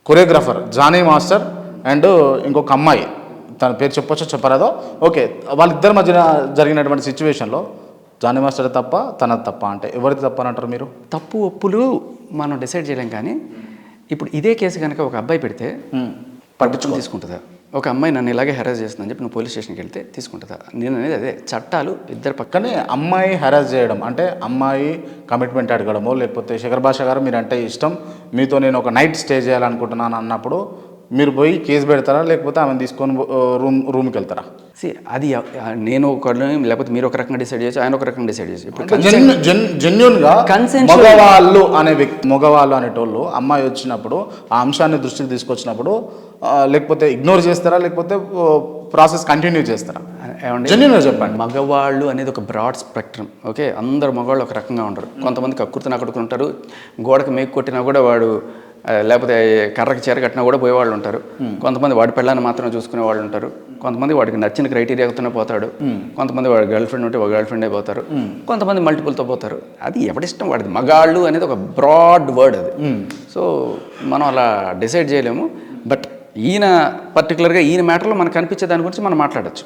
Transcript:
Choreographer Johnny master and ఇంకొక అమ్మాయి, తన పేరు చెప్పొచ్చో చెప్పరాదో, ఓకే, వాళ్ళిద్దరి మధ్యన జరిగినటువంటి సిచ్యువేషన్లో జానీ మాస్టర్ తప్ప తనది తప్ప అంటే ఎవరిది తప్ప అని అంటారు మీరు? తప్పు ఒప్పులు మనం డిసైడ్ చేయలేం, కానీ ఇప్పుడు ఇదే కేసు కనుక ఒక అబ్బాయి పెడితే పట్టించుకుని తీసుకుంటుందా? ఒక అమ్మాయి నన్ను ఇలాగే హెరాస్ చేస్తుందని చెప్పి నువ్వు పోలీస్ స్టేషన్కి వెళ్తే తీసుకుంటుందా? నేను అనేది అదే, చట్టాలు ఇద్దరు పక్కనే అమ్మాయి హెరాస్ చేయడం అంటే అమ్మాయి కమిట్మెంట్ అడగడమో, లేకపోతే శేఖర్ భాష గారు మీరంటే ఇష్టం, మీతో నేను ఒక నైట్ స్టే చేయాలనుకుంటున్నాను అన్నప్పుడు మీరు పోయి కేసు పెడతారా, లేకపోతే ఆమెను తీసుకొని రూమ్కి వెళ్తారా? అది నేను ఒక, లేకపోతే మీరు ఒక రకంగా డిసైడ్ చేయొచ్చు, ఆయన ఒక రకంగా డిసైడ్ చేయొచ్చు. ఇప్పుడు జెన్యున్గా మగవాళ్ళు అనేటోళ్ళు అమ్మాయి వచ్చినప్పుడు ఆ అంశాన్ని దృష్టికి తీసుకొచ్చినప్పుడు లేకపోతే ఇగ్నోర్ చేస్తారా, లేకపోతే ప్రాసెస్ కంటిన్యూ చేస్తారా? జెన్యున్గా చెప్పండి. మగవాళ్ళు అనేది ఒక బ్రాడ్ స్పెక్ట్రమ్, ఓకే. అందరు మగవాళ్ళు ఒక రకంగా ఉంటారు. కొంతమంది కక్కుర్తిని అక్కడుకుంటారు, గోడకు మేకు కొట్టినా కూడా వాడు, లేకపోతే కర్రకి చీర కట్టినా కూడా పోయేవాళ్ళు ఉంటారు. కొంతమంది వాడి పెళ్ళాన్ని మాత్రం చూసుకునే వాళ్ళు ఉంటారు. కొంతమంది వాడికి నచ్చిన క్రైటీరియాతోనే పోతాడు. కొంతమంది వాడి గర్ల్ ఫ్రెండ్ ఉంటే గర్ల్ ఫ్రెండే పోతారు. కొంతమంది మల్టిపుల్తో పోతారు. అది ఎవడిష్టం వాడిది. మగాళ్ళు అనేది ఒక బ్రాడ్ వర్డ్ అది. సో మనం అలా డిసైడ్ చేయలేము. బట్ ఈయన పర్టికులర్గా ఈయన మ్యాటర్లో మనకు కనిపించే దాని గురించి మనం మాట్లాడచ్చు.